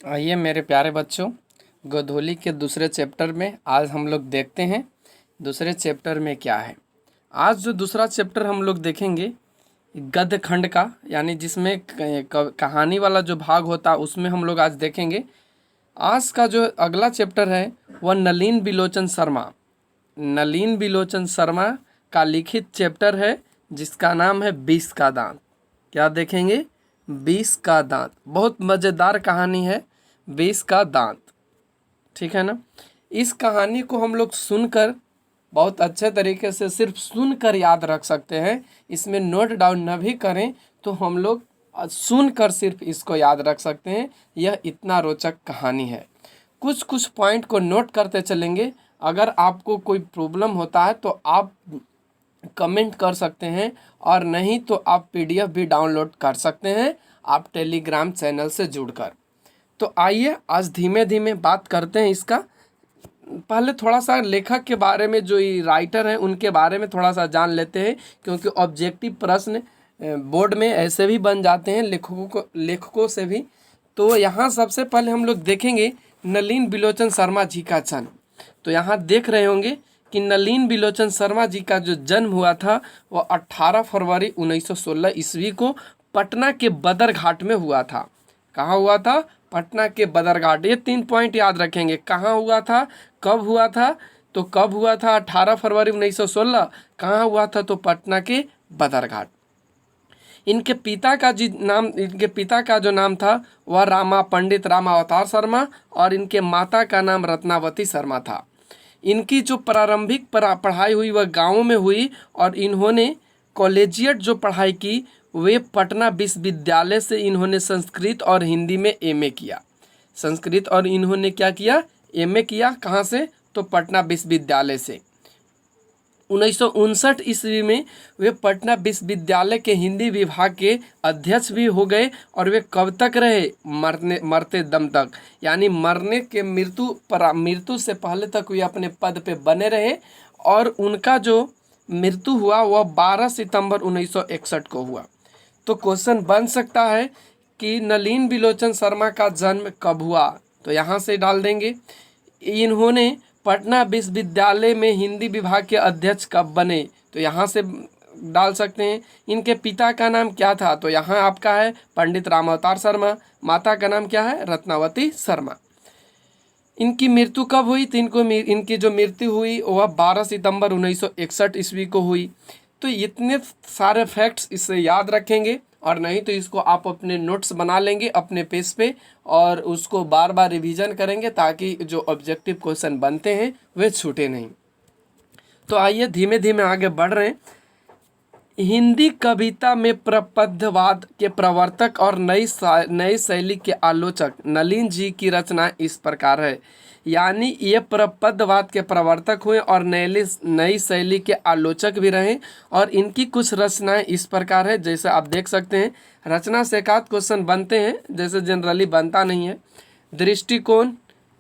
आइए मेरे प्यारे बच्चों, गोधूली के दूसरे चैप्टर में आज हम लोग देखते हैं दूसरे चैप्टर में क्या है। आज जो दूसरा चैप्टर हम लोग देखेंगे गद्य खंड का, यानी जिसमें कहानी वाला जो भाग होता है उसमें हम लोग आज देखेंगे। आज का जो अगला चैप्टर है वह नलिन बिलोचन शर्मा का लिखित चैप्टर है, जिसका नाम है 20 का दांत। क्या देखेंगे? 20 का दांत। बहुत मज़ेदार कहानी है 20 का दांत, ठीक है ना। इस कहानी को हम लोग सुनकर बहुत अच्छे तरीके से सिर्फ सुनकर याद रख सकते हैं। इसमें नोट डाउन न भी करें तो हम लोग सुनकर सिर्फ इसको याद रख सकते हैं। यह इतना रोचक कहानी है। कुछ कुछ पॉइंट को नोट करते चलेंगे। अगर आपको कोई प्रॉब्लम होता है तो आप कमेंट कर सकते हैं, और नहीं तो आप पीडीएफ भी डाउनलोड कर सकते हैं आप टेलीग्राम चैनल से जुड़कर। तो आइए आज धीमे धीमे बात करते हैं इसका। पहले थोड़ा सा लेखक के बारे में, जो ये राइटर हैं उनके बारे में थोड़ा सा जान लेते हैं, क्योंकि ऑब्जेक्टिव प्रश्न बोर्ड में ऐसे भी बन जाते हैं लेखकों से भी। तो यहाँ सबसे पहले हम लोग देखेंगे नलिन बिलोचन शर्मा जी का जन्म। तो यहाँ देख रहे होंगे कि नलिन बिलोचन शर्मा जी का जो जन्म हुआ था वह 18 फरवरी 1916 ईस्वी को पटना के बदरघाट में हुआ था। कहाँ हुआ था? पटना के बदरघाट। ये 3 पॉइंट याद रखेंगे। कहाँ हुआ था, कब हुआ था? तो कब हुआ था? 18 फरवरी 1916। कहाँ हुआ था? तो पटना के बदरघाट। इनके पिता का जो नाम था वह पंडित रामा अवतार शर्मा, और इनके माता का नाम रत्नावती शर्मा था। इनकी जो प्रारंभिक पढ़ाई हुई वह गाँव में हुई, और इन्होंने कॉलेजिएट जो पढ़ाई की वे पटना विश्वविद्यालय से इन्होंने संस्कृत और हिंदी में एमए किया। संस्कृत और इन्होंने क्या किया? एमए किया। कहाँ से? तो पटना विश्वविद्यालय से। 1959 ईस्वी में वे पटना विश्वविद्यालय के हिंदी विभाग के अध्यक्ष भी हो गए। और वे कब तक रहे? मरते दम तक, यानी मरने के मृत्यु से पहले तक वे अपने पद पे बने रहे। और उनका जो मृत्यु हुआ वह 12 सितंबर 1961 को हुआ। तो क्वेश्चन बन सकता है कि नलिन बिलोचन शर्मा का जन्म कब हुआ? तो यहाँ से डाल देंगे। इन्होंने पटना विश्वविद्यालय में हिंदी विभाग के अध्यक्ष कब बने? तो यहाँ से डाल सकते हैं। इनके पिता का नाम क्या था? तो यहाँ आपका है पंडित रामावतार शर्मा। माता का नाम क्या है? रत्नावती शर्मा। इनकी मृत्यु कब हुई? तो इनकी जो मृत्यु हुई वह 12 सितंबर 1961 ईस्वी को हुई। तो इतने सारे फैक्ट्स इससे याद रखेंगे, और नहीं तो इसको आप अपने नोट्स बना लेंगे अपने पेज पे, और उसको बार बार रिवीजन करेंगे ताकि जो ऑब्जेक्टिव क्वेश्चन बनते हैं वे छूटे नहीं। तो आइए धीमे धीमे आगे बढ़ रहे हैं। हिंदी कविता में प्रपद्धवाद के प्रवर्तक और नई शैली के आलोचक नलिन जी की रचना इस प्रकार है। यानी ये प्रपद्धवाद के प्रवर्तक हुए और नई शैली के आलोचक भी रहे। और इनकी कुछ रचनाएं इस प्रकार है, जैसे आप देख सकते हैं। रचना से एकाध क्वेश्चन बनते हैं, जैसे जनरली बनता नहीं है। दृष्टिकोण,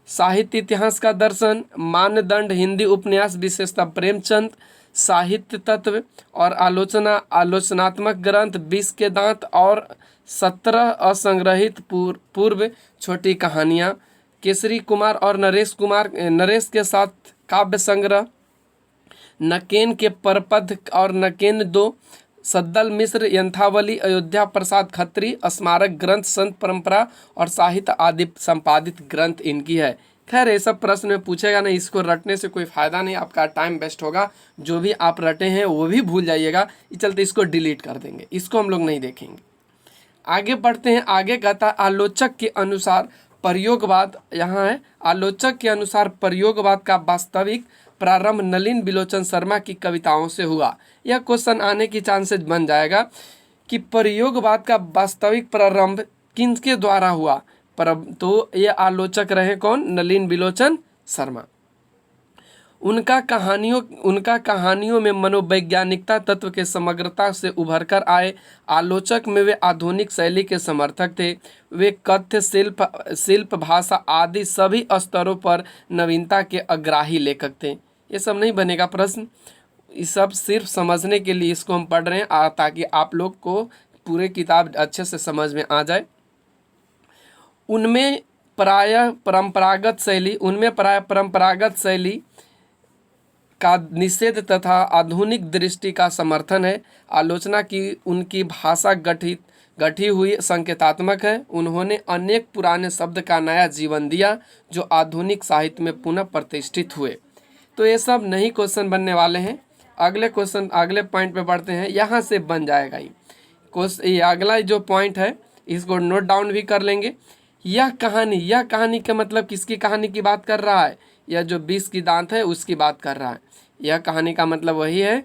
साहित्य इतिहास का दर्शन, मानदंड, हिंदी उपन्यास विशेषता प्रेमचंद, साहित्य तत्व और आलोचनात्मक ग्रंथ 20 के दांत, और 17 असंग्रहित पूर्व छोटी कहानियाँ, केसरी कुमार और नरेश के साथ काव्य संग्रह, नकेन के परपथ और नकेन 2, सद्दल मिश्र यंथावली, अयोध्या प्रसाद खत्री स्मारक ग्रंथ, संत परंपरा और साहित्य आदि संपादित ग्रंथ इनकी है। खैर ये सब प्रश्न में पूछेगा नहीं, इसको रटने से कोई फ़ायदा नहीं, आपका टाइम वेस्ट होगा। जो भी आप रटे हैं वो भी भूल जाइएगा। इस चलते इसको डिलीट कर देंगे, इसको हम लोग नहीं देखेंगे। आगे बढ़ते हैं। आगे कहता है आलोचक के अनुसार प्रयोगवाद। यहाँ है आलोचक के अनुसार प्रयोगवाद का वास्तविक प्रारंभ नलिन बिलोचन शर्मा की कविताओं से हुआ। यह क्वेश्चन आने की चांसेस बन जाएगा कि प्रयोगवाद का वास्तविक प्रारंभ किनके द्वारा हुआ। तो ये आलोचक रहे कौन? नलिन बिलोचन शर्मा। उनका कहानियों में मनोवैज्ञानिकता तत्व के समग्रता से उभर कर आए। आलोचक में वे आधुनिक शैली के समर्थक थे। वे कथ्य, शिल्प, भाषा आदि सभी स्तरों पर नवीनता के अग्राही लेखक थे। ये सब नहीं बनेगा प्रश्न, ये सब सिर्फ समझने के लिए इसको हम पढ़ रहे हैं, ताकि आप लोग को पूरे किताब अच्छे से समझ में आ जाए। उनमें प्राय परंपरागत शैली का निषेध तथा आधुनिक दृष्टि का समर्थन है। आलोचना की उनकी भाषा गठी हुई संकेतात्मक है। उन्होंने अनेक पुराने शब्द का नया जीवन दिया जो आधुनिक साहित्य में पुनः प्रतिष्ठित हुए। तो ये सब नहीं क्वेश्चन बनने वाले हैं। अगले पॉइंट पे बढ़ते हैं, यहाँ से बन जाएगा ये अगला जो पॉइंट है इसको नोट डाउन भी कर लेंगे। यह कहानी का मतलब किसकी कहानी की बात कर रहा है? यह जो 20 की दांत है उसकी बात कर रहा है। यह कहानी का मतलब वही है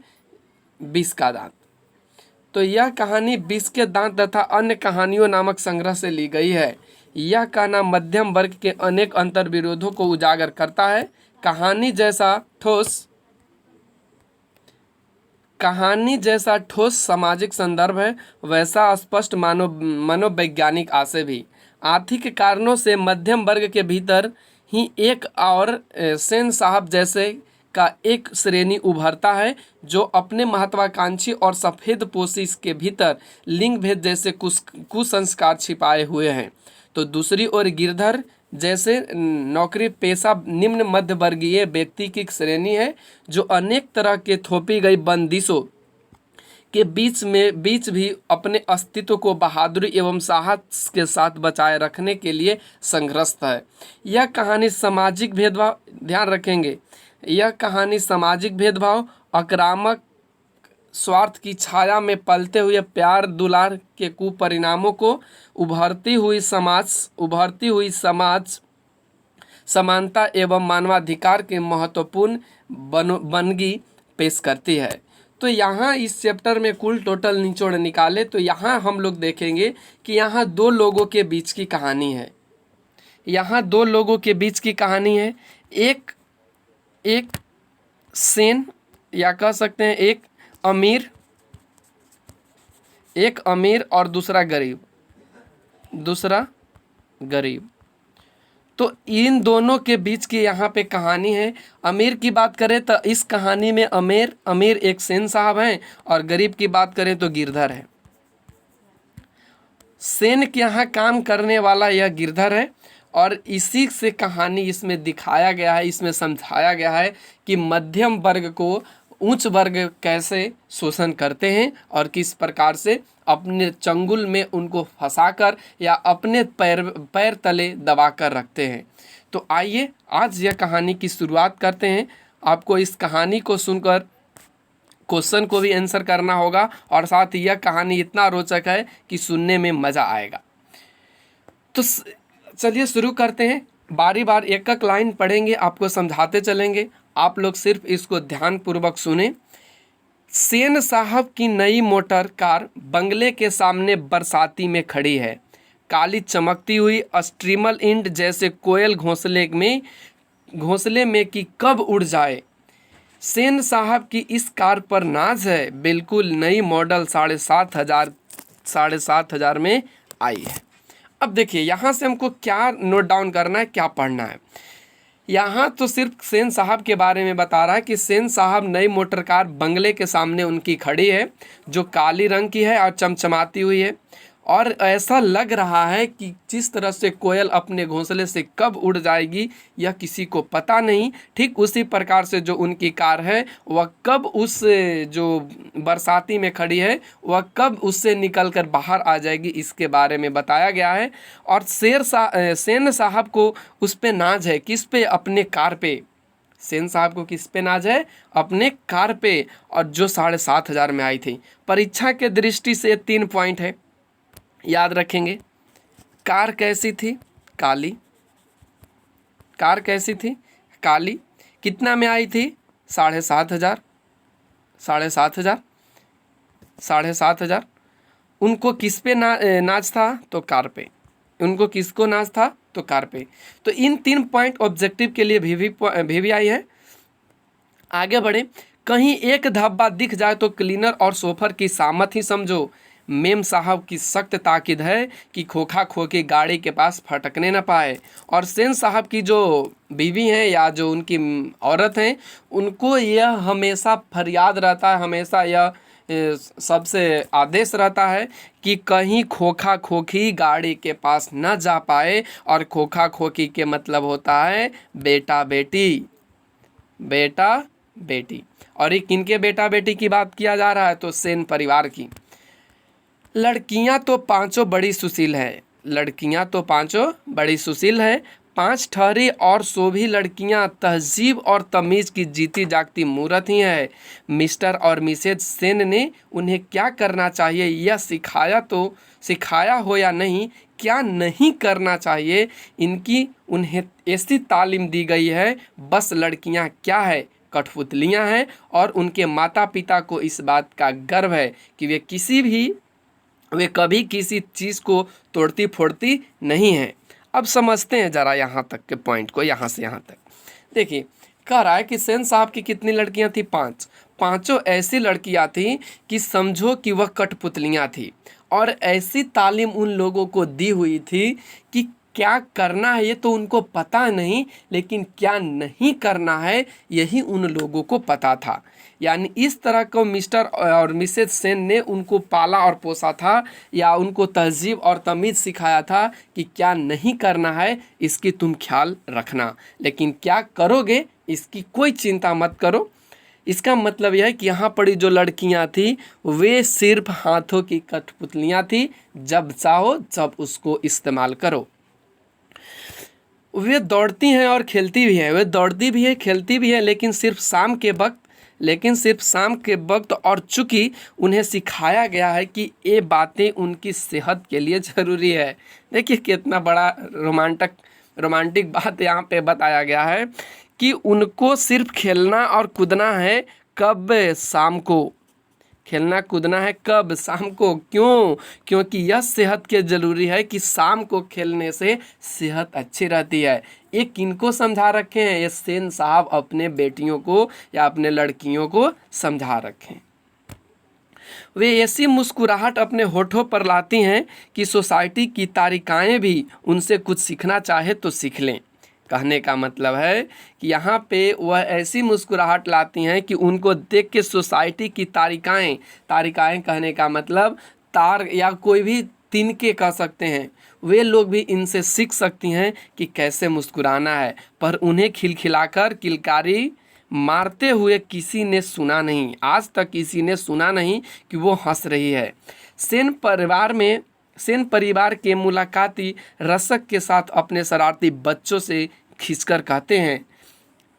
20 का दांत। तो यह कहानी 20 के दांत तथा अन्य कहानियों नामक संग्रह से ली गई है। यह कहना मध्यम वर्ग के अनेक अंतर्विरोधों को उजागर करता है। कहानी जैसा ठोस सामाजिक संदर्भ है, वैसा स्पष्ट मनोवैज्ञानिक आशय भी। आर्थिक कारणों से मध्यम वर्ग के भीतर ही एक और सेन साहब जैसे का एक श्रेणी उभरता है जो अपने महत्वाकांक्षी और सफ़ेद पोशी के भीतर लिंग भेद जैसे कुसंस्कार छिपाए हुए हैं। तो दूसरी ओर गिरधर जैसे नौकरी पेशा निम्न मध्य वर्गीय व्यक्ति की श्रेणी है जो अनेक तरह के थोपी गई बंदिशों के बीच भी अपने अस्तित्व को बहादुरी एवं साहस के साथ बचाए रखने के लिए संघर्षरत है। यह कहानी सामाजिक भेदभाव, ध्यान रखेंगे, यह कहानी सामाजिक भेदभाव, आक्रामक स्वार्थ की छाया में पलते हुए प्यार दुलार के कुपरिणामों को उभरती हुई समाज समानता एवं मानवाधिकार के महत्वपूर्ण बनगी पेश करती है। तो यहाँ इस चैप्टर में कुल टोटल निचोड़ निकाले तो यहाँ हम लोग देखेंगे कि यहाँ दो लोगों के बीच की कहानी है। यहाँ दो लोगों के बीच की कहानी है। एक सेन या कह सकते हैं एक अमीर और दूसरा गरीब। तो इन दोनों के बीच की यहाँ पे कहानी है। अमीर की बात करें तो इस कहानी में अमीर एक सेन साहब हैं और गरीब की बात करें तो गिरधर है। सेन के यहाँ काम करने वाला यह गिरधर है और इसी से कहानी इसमें दिखाया गया है, इसमें समझाया गया है कि मध्यम वर्ग को उच्च वर्ग कैसे शोषण करते हैं और किस प्रकार से अपने चंगुल में उनको फंसाकर या अपने पैर तले दबा कर रखते हैं। तो आइए आज यह कहानी की शुरुआत करते हैं। आपको इस कहानी को सुनकर क्वेश्चन को भी आंसर करना होगा और साथ ही यह कहानी इतना रोचक है कि सुनने में मज़ा आएगा। तो चलिए शुरू करते हैं। बारी बार एक एक लाइन पढ़ेंगे, आपको समझाते चलेंगे, आप लोग सिर्फ इसको ध्यानपूर्वक सुने। सेन साहब की नई मोटर कार बंगले के सामने बरसाती में खड़ी है। काली चमकती हुई स्ट्रीमल इंड जैसे कोयल घोंसले में कि कब उड़ जाए। सेन साहब की इस कार पर नाज है, बिल्कुल नई मॉडल 7,500 में आई है। अब देखिए यहाँ से हमको क्या नोट डाउन करना है, क्या पढ़ना है। यहाँ तो सिर्फ सेन साहब के बारे में बता रहा है कि सेन साहब नई मोटर कार बंगले के सामने उनकी खड़ी है जो काली रंग की है और चमचमाती हुई है और ऐसा लग रहा है कि जिस तरह से कोयल अपने घोंसले से कब उड़ जाएगी यह किसी को पता नहीं। ठीक उसी प्रकार से जो उनकी कार है वह कब उस जो बरसाती में खड़ी है वह कब उससे निकलकर बाहर आ जाएगी इसके बारे में बताया गया है। और सेन साहब को उस पे नाज है, किस पे? अपने कार पे। सेन साहब को किस पे नाज है? अपने कार पे, और जो 7,500 में आई थी। परीक्षा के दृष्टि से 3 पॉइंट है, याद रखेंगे। कार कैसी थी? काली। कार कैसी थी? काली। कितना में आई थी? 7,500। 7,500। उनको किस पे नाच था? तो कार पे। उनको किसको नाच था? तो कार पे। तो इन 3 पॉइंट ऑब्जेक्टिव के लिए भी आई है। आगे बढ़े। कहीं एक धब्बा दिख जाए तो क्लीनर और सोफर की सामत ही समझो। मेम साहब की सख्त ताकीद है कि खोखा खोखी गाड़ी के पास फटकने न पाए। और सेन साहब की जो बीवी हैं या जो उनकी औरत हैं उनको यह हमेशा फरियाद रहता है, हमेशा यह सबसे आदेश रहता है कि कहीं खोखा खोखी गाड़ी के पास न जा पाए। और खोखा खोखी के मतलब होता है बेटा बेटी, बेटा बेटी। और ये किनके बेटा बेटी की बात किया जा रहा है? तो सेन परिवार की। लड़कियां तो पांचों बड़ी सुशील है, लड़कियां तो पांचों बड़ी सुशील है। पांच ठहरी और सो भी लड़कियां तहजीब और तमीज की जीती जागती मूरत ही है। मिस्टर और मिसेज सेन ने उन्हें क्या करना चाहिए यह सिखाया हो या नहीं, क्या नहीं करना चाहिए, इनकी उन्हें ऐसी तालीम दी गई है। बस लड़कियां क्या है, कठपुतलियां हैं। और उनके माता पिता को इस बात का गर्व है कि वे कभी किसी चीज़ को तोड़ती फोड़ती नहीं हैं। अब समझते हैं ज़रा यहाँ तक के पॉइंट को, यहाँ से यहाँ तक देखिए। कह रहा है कि सेन साहब की कितनी लड़कियाँ थी? 5। पांचों ऐसी लड़कियाँ थीं कि समझो कि वह कठपुतलियाँ थी। और ऐसी तालीम उन लोगों को दी हुई थी कि क्या करना है ये तो उनको पता नहीं, लेकिन क्या नहीं करना है यही उन लोगों को पता था। यानी इस तरह को मिस्टर और मिसेज सेन ने उनको पाला और पोसा था, या उनको तहजीब और तमीज़ सिखाया था कि क्या नहीं करना है इसकी तुम ख्याल रखना, लेकिन क्या करोगे इसकी कोई चिंता मत करो। इसका मतलब यह है कि यहाँ पड़ी जो लड़कियाँ थी वे सिर्फ हाथों की कठपुतलियाँ थी, जब चाहो जब उसको इस्तेमाल करो। वे दौड़ती हैं और खेलती भी हैं, वे दौड़ती भी है खेलती भी है, लेकिन सिर्फ शाम के वक्त और चूँकि उन्हें सिखाया गया है कि ये बातें उनकी सेहत के लिए ज़रूरी है। देखिए कितना बड़ा रोमांटिक बात यहाँ पे बताया गया है कि उनको सिर्फ खेलना और कूदना है। कब? शाम को। खेलना कूदना है कब? शाम को। क्यों? क्योंकि यह सेहत के ज़रूरी है कि शाम को खेलने से सेहत अच्छी रहती है। ये किनको समझा रखे हैं? ये सेन साहब अपने बेटियों को या अपने लड़कियों को समझा रखे हैं। वे ऐसी मुस्कुराहट अपने होठों पर लाती हैं कि सोसाइटी की तारिकाएं भी उनसे कुछ सीखना चाहे तो सीख लें। कहने का मतलब है कि यहाँ पे वह ऐसी मुस्कुराहट लाती हैं कि उनको देख के सोसाइटी की तारिकाएं कहने का मतलब तार या कोई भी तिनके कह सकते हैं, वे लोग भी इनसे सीख सकती हैं कि कैसे मुस्कुराना है। पर उन्हें खिलखिलाकर किलकारी मारते हुए किसी ने सुना नहीं, आज तक किसी ने सुना नहीं कि वो हंस रही है। सेन परिवार के मुलाकाती रसक के साथ अपने शरारती बच्चों से खींचकर कहते हैं,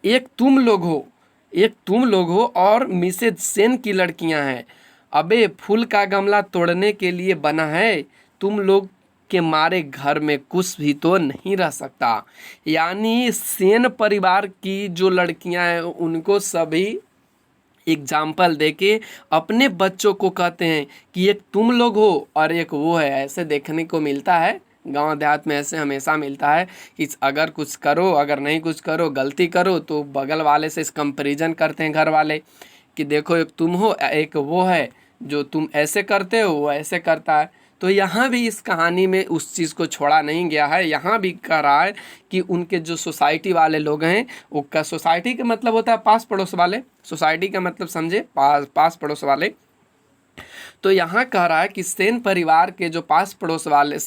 एक तुम लोग हो और मिसेज सेन की लड़कियां हैं। अबे फूल का गमला तोड़ने के लिए बना है, तुम लोग के मारे घर में कुछ भी तो नहीं रह सकता। यानी सेन परिवार की जो लड़कियां हैं उनको सभी एग्जाम्पल देके अपने बच्चों को कहते हैं कि एक तुम लोग हो और एक वो है। ऐसे देखने को मिलता है, गांव देहात में ऐसे हमेशा मिलता है कि अगर कुछ करो, अगर नहीं कुछ करो, गलती करो तो बगल वाले से इस कंपैरिजन करते हैं घर वाले कि देखो एक तुम हो एक वो है, जो तुम ऐसे करते हो वो ऐसे करता है। तो यहाँ भी इस कहानी में उस चीज़ को छोड़ा नहीं गया है। यहाँ भी कह रहा है कि उनके जो सोसाइटी वाले लोग हैं, वो का सोसाइटी का मतलब होता है पास पड़ोस वाले, सोसाइटी का मतलब समझे पास पड़ोस वाले। तो यहाँ कह रहा है कि सेन परिवार के जो पास पड़ोस वाले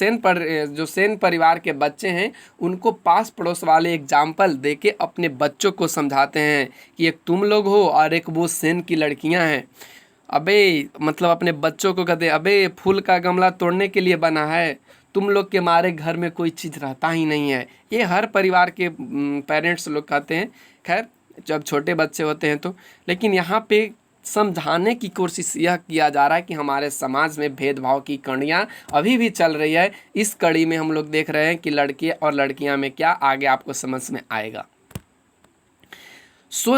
जो सेन परिवार के बच्चे हैं उनको पास पड़ोस वाले एग्जाम्पल देके अपने बच्चों को समझाते हैं कि एक तुम लोग हो और एक वो सेन की लड़कियाँ हैं। अबे मतलब अपने बच्चों को कहते अबे फूल का गमला तोड़ने के लिए बना है, तुम लोग के मारे घर में कोई चीज़ रहता ही नहीं है। ये हर परिवार के पेरेंट्स लोग कहते हैं, खैर जब छोटे बच्चे होते हैं तो। लेकिन यहाँ पे समझाने की कोशिश यह किया जा रहा है कि हमारे समाज में भेदभाव की कड़ियाँ अभी भी चल रही है। इस कड़ी में हम लोग देख रहे हैं कि लड़के और लड़कियाँ में क्या आगे आपको समझ में आएगा।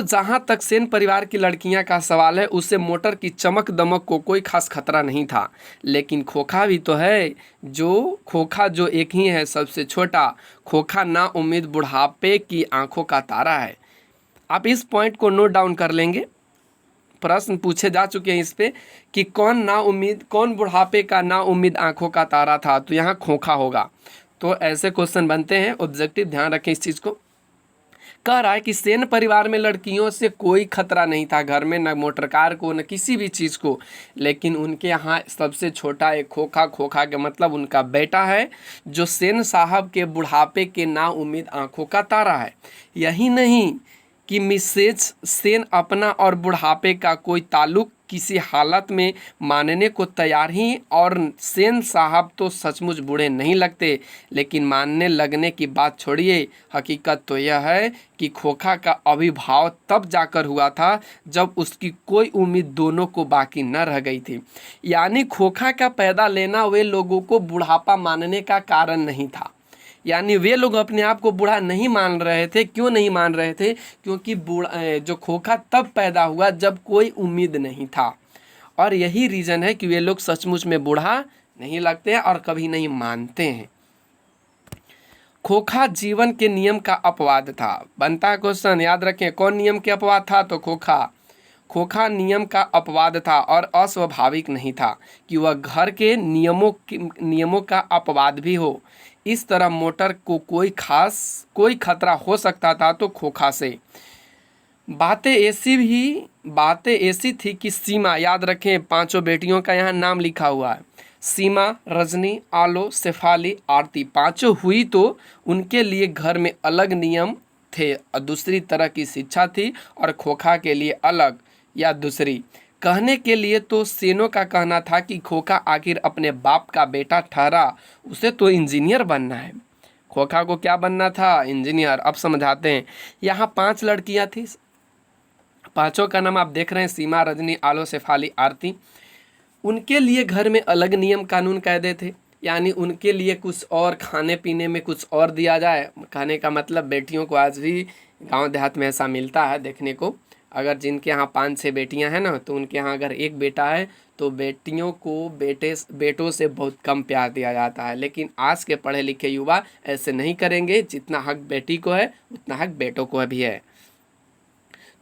जहाँ तक सेन परिवार की लड़कियां का सवाल है, उससे मोटर की चमक दमक को कोई खास खतरा नहीं था। लेकिन खोखा भी तो है, खोखा जो एक ही है सबसे छोटा। खोखा ना उम्मीद बुढ़ापे की आंखों का तारा है। आप इस पॉइंट को नोट डाउन कर लेंगे। प्रश्न पूछे जा चुके हैं इस पे कि कौन बुढ़ापे का ना उम्मीद आंखों का तारा था, तो यहाँ खोखा होगा। तो ऐसे क्वेश्चन बनते हैं ऑब्जेक्टिव, ध्यान रखें इस चीज़ को। कह रहा है कि सेन परिवार में लड़कियों से कोई खतरा नहीं था, घर में न मोटर कार को न किसी भी चीज़ को, लेकिन उनके यहाँ सबसे छोटा एक खोखा, खोखा के मतलब उनका बेटा है, जो सेन साहब के बुढ़ापे के नाउम्मीद आंखों का तारा है। यही नहीं कि मिसेज सेन अपना और बुढ़ापे का कोई ताल्लुक किसी हालत में मानने को तैयार ही, और सेन साहब तो सचमुच बूढ़े नहीं लगते, लेकिन मानने लगने की बात छोड़िए, हकीकत तो यह है कि खोखा का आविर्भाव तब जाकर हुआ था जब उसकी कोई उम्मीद दोनों को बाकी न रह गई थी। यानी खोखा का पैदा लेना वे लोगों को बुढ़ापा मानने का कारण नहीं था। यानी वे लोग अपने आप को बूढ़ा नहीं मान रहे थे। क्यों नहीं मान रहे थे? क्योंकि जो खोखा तब पैदा हुआ जब कोई उम्मीद नहीं था, और यही रीज़न है कि वे लोग सचमुच में बूढ़ा नहीं लगते हैं और कभी नहीं मानते हैं। खोखा जीवन के नियम का अपवाद था। बनता है क्वेश्चन, याद रखें कौन नियम के अपवाद था? तो खोखा। खोखा नियम का अपवाद था और अस्वाभाविक नहीं था कि वह घर के नियमों का अपवाद भी हो। इस तरह मोटर को कोई खतरा हो सकता था तो खोखा से। बातें ऐसी थी कि सीमा, याद रखें पांचों बेटियों का यहाँ नाम लिखा हुआ है, सीमा, रजनी, आलो, शेफाली, आरती, पांचों हुई तो उनके लिए घर में अलग नियम थे और दूसरी तरह की शिक्षा थी, और खोखा के लिए अलग या दूसरी। कहने के लिए तो सेनों का कहना था कि खोखा आखिर अपने बाप का बेटा ठहरा, उसे तो इंजीनियर बनना है। खोखा को क्या बनना था? इंजीनियर। अब समझाते हैं। यहाँ 5 लड़कियाँ थी, पांचों का नाम आप देख रहे हैं, सीमा, रजनी, आलो, शेफाली, आरती। उनके लिए घर में अलग नियम कानून कायदे थे, यानी उनके लिए कुछ और, खाने पीने में कुछ और दिया जाए। कहने का मतलब बेटियों को आज भी गांव देहात में ऐसा मिलता है देखने को। अगर जिनके यहाँ 5-6 बेटियां हैं ना, तो उनके यहाँ अगर एक बेटा है तो बेटियों को बेटों से बहुत कम प्यार दिया जाता है। लेकिन आज के पढ़े लिखे युवा ऐसे नहीं करेंगे। जितना हक बेटी को है उतना हक बेटों को भी है।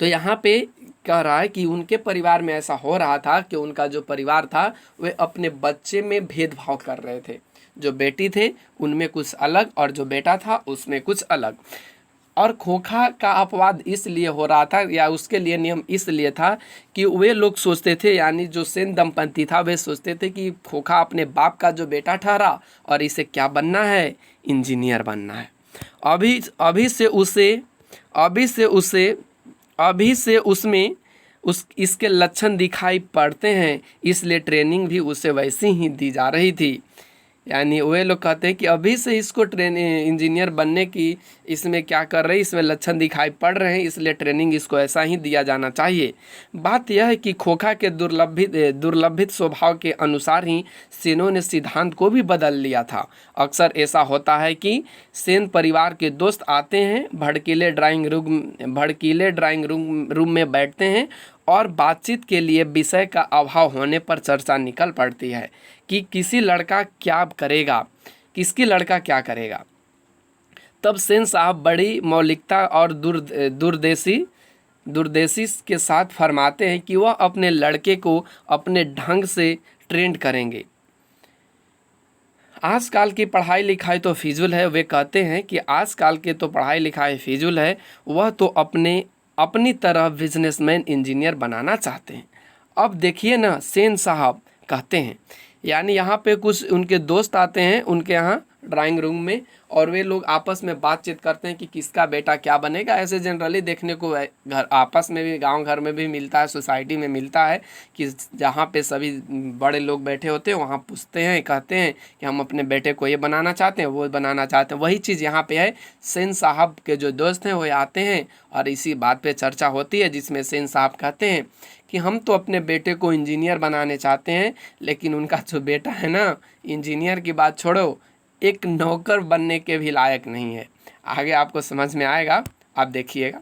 तो यहाँ पे कह रहा है कि उनके परिवार में ऐसा हो रहा था कि उनका जो परिवार था वे अपने बच्चे में भेदभाव कर रहे थे। जो बेटी थे उनमें कुछ अलग और जो बेटा था उसमें कुछ अलग। और खोखा का अपवाद इसलिए हो रहा था, या उसके लिए नियम इसलिए था कि वे लोग सोचते थे, यानी जो सेन दंपति था वे सोचते थे कि खोखा अपने बाप का जो बेटा ठहरा और इसे क्या बनना है? इंजीनियर बनना है। अभी से उसमें इसके लक्षण दिखाई पड़ते हैं, इसलिए ट्रेनिंग भी उसे वैसी ही दी जा रही थी। यानी वे लोग कहते हैं कि अभी से इसको इंजीनियर बनने की इसमें क्या कर रहे हैं, इसमें लक्षण दिखाई पड़ रहे हैं, इसलिए ट्रेनिंग इसको ऐसा ही दिया जाना चाहिए। बात यह है कि खोखा के दुर्लभित स्वभाव के अनुसार ही सेनों ने सिद्धांत को भी बदल लिया था। अक्सर ऐसा होता है कि सेन परिवार के दोस्त आते हैं, भड़कीले ड्राइंग रूम में बैठते हैं और बातचीत के लिए विषय का अभाव होने पर चर्चा निकल पड़ती है कि किसकी लड़का क्या करेगा। तब सेन साहब बड़ी मौलिकता और दूरदेशी के साथ फरमाते हैं कि वह अपने लड़के को अपने ढंग से ट्रेंड करेंगे। आजकल की पढ़ाई लिखाई तो फिजूल है। वे कहते हैं कि आजकल के तो पढ़ाई लिखाई फिजूल है, वह तो अपनी तरह बिजनेसमैन इंजीनियर बनाना चाहते हैं। अब देखिए ना, सेन साहब कहते हैं, यानी यहाँ पे कुछ उनके दोस्त आते हैं उनके यहाँ ड्राइंग रूम में, और वे लोग आपस में बातचीत करते हैं कि किसका बेटा क्या बनेगा। ऐसे जनरली देखने को घर आपस में भी, गांव घर में भी मिलता है, सोसाइटी में मिलता है कि जहाँ पे सभी बड़े लोग बैठे होते हैं वहाँ पूछते हैं, कहते हैं कि हम अपने बेटे को ये बनाना चाहते हैं, वो बनाना चाहते हैं। वही चीज़ यहाँ पे है। सेन साहब के जो दोस्त हैं वो आते हैं और इसी बात पे चर्चा होती है, जिसमें सेन साहब कहते हैं कि हम तो अपने बेटे को इंजीनियर बनाने चाहते हैं, लेकिन उनका जो बेटा है ना, इंजीनियर की बात छोड़ो, एक नौकर बनने के भी लायक नहीं है। आगे आपको समझ में आएगा, आप देखिएगा।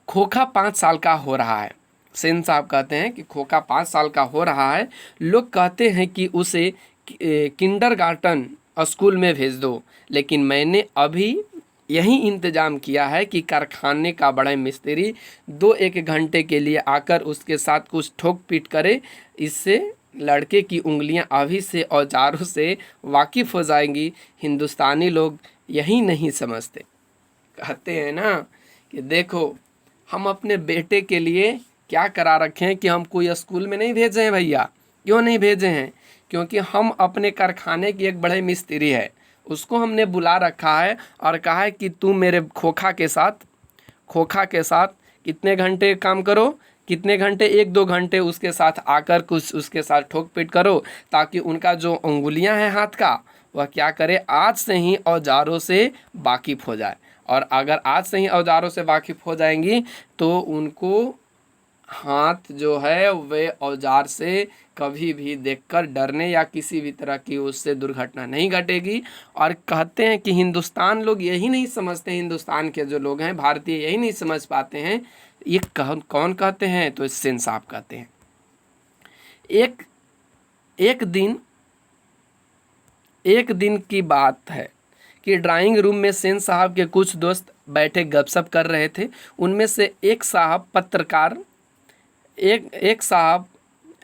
खोखा 5 साल का हो रहा है। सेन साहब कहते हैं कि खोखा 5 साल का हो रहा है। लोग कहते हैं कि उसे किंडरगार्टन स्कूल में भेज दो, लेकिन मैंने अभी यही इंतज़ाम किया है कि कारखाने का बड़ा मिस्त्री 2-1 घंटे के लिए आकर उसके साथ कुछ ठोक पीट करे। इससे लड़के की उंगलियां अभी से औजारों से वाकिफ़ हो जाएंगी। हिंदुस्तानी लोग यही नहीं समझते। कहते हैं ना कि देखो हम अपने बेटे के लिए क्या करा रखे हैं कि हम कोई स्कूल में नहीं भेजे हैं भैया। क्यों नहीं भेजे हैं? क्योंकि हम अपने कारखाने की एक बड़े मिस्त्री है, उसको हमने बुला रखा है और कहा है कि तू मेरे खोखा के साथ कितने घंटे काम करो, कितने घंटे, 1-2 घंटे उसके साथ आकर कुछ उसके साथ ठोक पीट करो, ताकि उनका जो उंगलियां हैं हाथ का वह क्या करे, आज से ही औजारों से वाकिफ़ हो जाए। और अगर आज से ही औजारों से वाकिफ़ हो जाएंगी तो उनको हाथ जो है वे औजार से कभी भी देखकर डरने या किसी भी तरह की उससे दुर्घटना नहीं घटेगी। और कहते हैं कि हिंदुस्तान लोग यही नहीं समझते, हिंदुस्तान के जो लोग हैं भारतीय यही नहीं समझ पाते हैं। ये कौन कहते हैं? तो सेन साहब कहते हैं। एक एक दिन की बात है कि ड्राइंग रूम में सेन साहब के कुछ दोस्त बैठे गपशप कर रहे थे। उनमें से एक साहब पत्रकार, एक साहब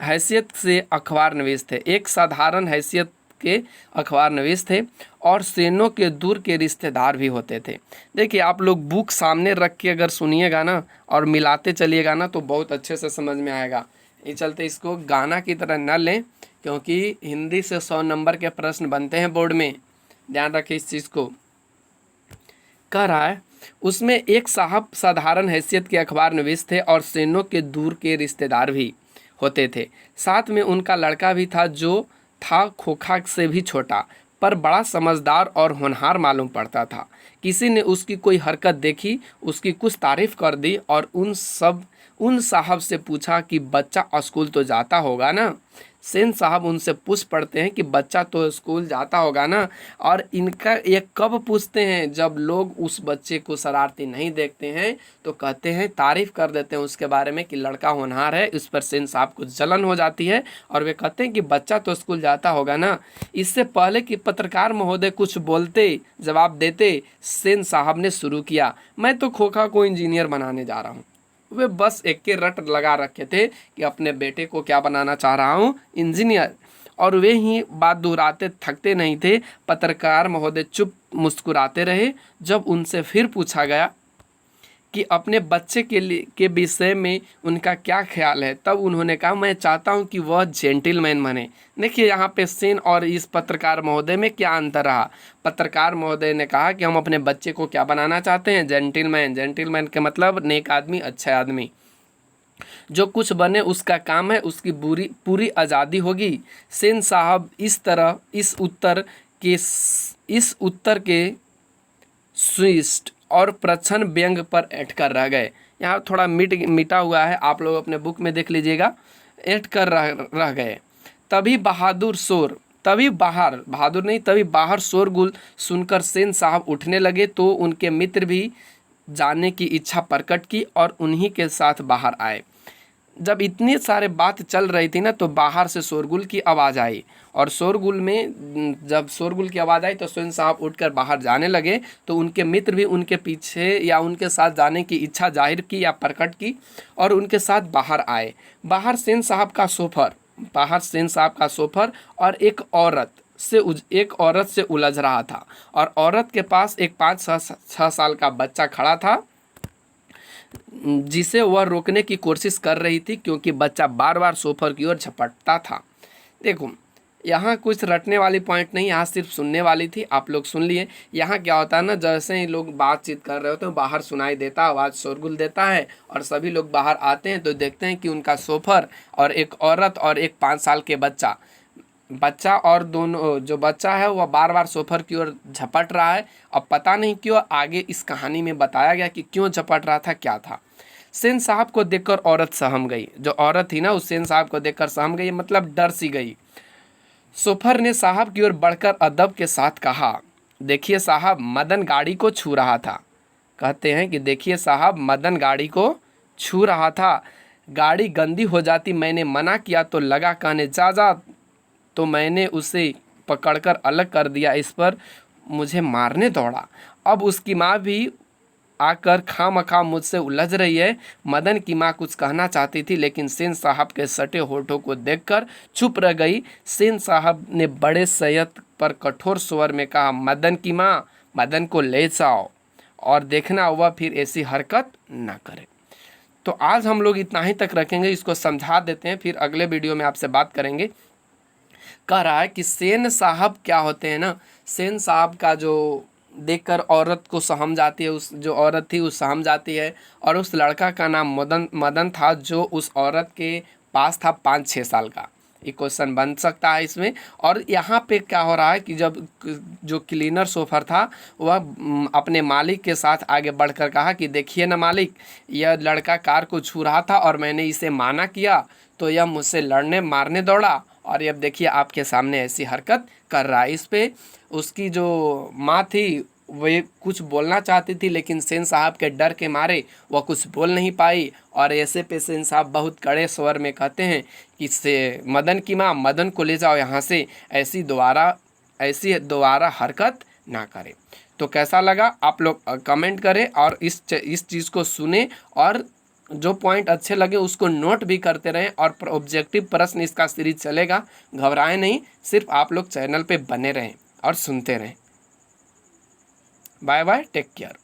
हैसियत से अखबार नवीस थे, एक साधारण हैसियत के अखबार नवीस थे और सेनों के दूर के रिश्तेदार भी होते थे। देखिए आप लोग बुक सामने रख के अगर सुनिएगा ना और मिलाते चलिएगा ना तो बहुत अच्छे से समझ में आएगा। इस चलते इसको गाना की तरह न लें, क्योंकि हिंदी से 100 नंबर के प्रश्न बनते हैं बोर्ड में, ध्यान रखें इस चीज़ को। कह रहा है उसमें एक साहब साधारण हैसियत के अखबार नवीस थे और सेनों के दूर के रिश्तेदार भी होते थे। साथ में उनका लड़का भी था जो था खोखा से भी छोटा, पर बड़ा समझदार और होनहार मालूम पड़ता था। किसी ने उसकी कोई हरकत देखी, उसकी कुछ तारीफ कर दी और उन साहब से पूछा कि बच्चा स्कूल तो जाता होगा ना। सेन साहब उनसे पूछ पड़ते हैं कि बच्चा तो स्कूल जाता होगा ना। और इनका ये कब पूछते हैं? जब लोग उस बच्चे को शरारती नहीं देखते हैं तो कहते हैं, तारीफ कर देते हैं उसके बारे में कि लड़का होनहार है। इस पर सेन साहब को जलन हो जाती है और वे कहते हैं कि बच्चा तो स्कूल जाता होगा ना। इससे पहले कि पत्रकार महोदय कुछ बोलते, जवाब देते, सेन साहब ने शुरू किया, मैं तो खोखा को इंजीनियर बनाने जा रहा हूँ। वे बस एक के रट लगा रखे थे कि अपने बेटे को क्या बनाना चाह रहा हूँ, इंजीनियर। और वे ही बात दोहराते थकते नहीं थे। पत्रकार महोदय चुप मुस्कुराते रहे। जब उनसे फिर पूछा गया कि अपने बच्चे के विषय में उनका क्या ख्याल है, तब उन्होंने कहा, मैं चाहता हूं कि वह जेंटिलमैन बने। देखिए यहाँ पे सेन और इस पत्रकार महोदय में क्या अंतर रहा। पत्रकार महोदय ने कहा कि हम अपने बच्चे को क्या बनाना चाहते हैं, जेंटिलमैन। जेंटिलमैन के मतलब नेक आदमी, अच्छा आदमी, जो कुछ बने उसका काम है, उसकी पूरी आज़ादी होगी। सेन साहब इस उत्तर के स्विष्ट और प्रच्छन्न व्यंग पर अटकर रह गए। यहाँ थोड़ा मिटा हुआ है, आप लोग अपने बुक में देख लीजिएगा। अटकर रह गए। तभी बाहर शोरगुल सुनकर सेन साहब उठने लगे तो उनके मित्र भी जाने की इच्छा प्रकट की और उन्हीं के साथ बाहर आए। जब इतनी सारे बात चल रही थी ना तो बाहर से शोरगुल की आवाज़ आई और जब शोरगुल की आवाज़ आई तो सेन साहब उठकर बाहर जाने लगे तो उनके मित्र भी उनके पीछे या उनके साथ जाने की इच्छा जाहिर की या प्रकट की और उनके साथ बाहर आए। बाहर सेन साहब का सोफर और एक औरत से उलझ रहा था और औरत के पास एक 5-6 साल का बच्चा खड़ा था जिसे वह रोकने की कोशिश कर रही थी, क्योंकि बच्चा बार बार सोफर की ओर झपटता था। देखो यहाँ कुछ रटने वाली पॉइंट नहीं, यहाँ सिर्फ सुनने वाली थी, आप लोग सुन लिए। यहाँ क्या होता है ना, जैसे ही लोग बातचीत कर रहे होते हैं बाहर सुनाई देता, आवाज़ शोरगुल देता है और सभी लोग बाहर आते हैं तो देखते हैं कि उनका सोफर और एक औरत और एक 5 साल के बच्चा और दोनों, जो बच्चा है वह बार बार सोफर की ओर झपट रहा है। अब पता नहीं क्यों आगे इस कहानी में बताया गया कि क्यों झपट रहा था, क्या था। सेन साहब को देखकर औरत सहम गई, जो औरत थी ना उस सेन साहब को देखकर सहम गई, मतलब डर सी गई। सोफर ने साहब की ओर बढ़कर अदब के साथ कहा, देखिए साहब, मदन गाड़ी को छू रहा था। कहते हैं कि देखिए साहब, मदन गाड़ी को छू रहा था। गाड़ी गंदी हो जाती, मैंने मना किया तो लगा कहने जा, तो मैंने उसे पकड़कर अलग कर दिया। इस पर मुझे मारने दौड़ा। अब उसकी माँ भी आकर खामखा मुझसे उलझ रही है। मदन की माँ कुछ कहना चाहती थी लेकिन सेन साहब के सटे होठों को देखकर चुप रह गई। सेन साहब ने बड़े सय्यद पर कठोर स्वर में कहा, मदन की माँ, मदन को ले जाओ। और देखना हुआ फिर ऐसी हरकत ना करे। तो आज हम लोग इतना ही तक रखेंगे, इसको समझा देते हैं, फिर अगले वीडियो में आपसे बात करेंगे। कह रहा है कि सेन साहब क्या होते हैं ना, सेन साहब का जो देखकर औरत को सहम जाती है, उस जो औरत थी उस सहम जाती है, और उस लड़का का नाम मदन था जो उस औरत के पास था 5-6 साल का। ये क्वेश्चन बन सकता है इसमें। और यहाँ पे क्या हो रहा है कि जब जो क्लीनर शोफर था वह अपने मालिक के साथ आगे बढ़कर कहा कि देखिए ना मालिक, यह लड़का कार को छू रहा था और मैंने इसे माना किया तो यह मुझसे लड़ने मारने दौड़ा, और अब देखिए आपके सामने ऐसी हरकत कर रहा है। इस पे उसकी जो माँ थी वे कुछ बोलना चाहती थी, लेकिन सेन साहब के डर के मारे वह कुछ बोल नहीं पाई। और ऐसे पे सेन साहब बहुत कड़े स्वर में कहते हैं कि से मदन की माँ, मदन को ले जाओ यहाँ से, ऐसी दोबारा हरकत ना करे। तो कैसा लगा आप लोग कमेंट करें, और इस चीज़ को सुने, और जो पॉइंट अच्छे लगे उसको नोट भी करते रहें। और ऑब्जेक्टिव प्रश्न इसका सीरीज चलेगा, घबराएं नहीं, सिर्फ आप लोग चैनल पे बने रहें और सुनते रहें। Bye bye, take care.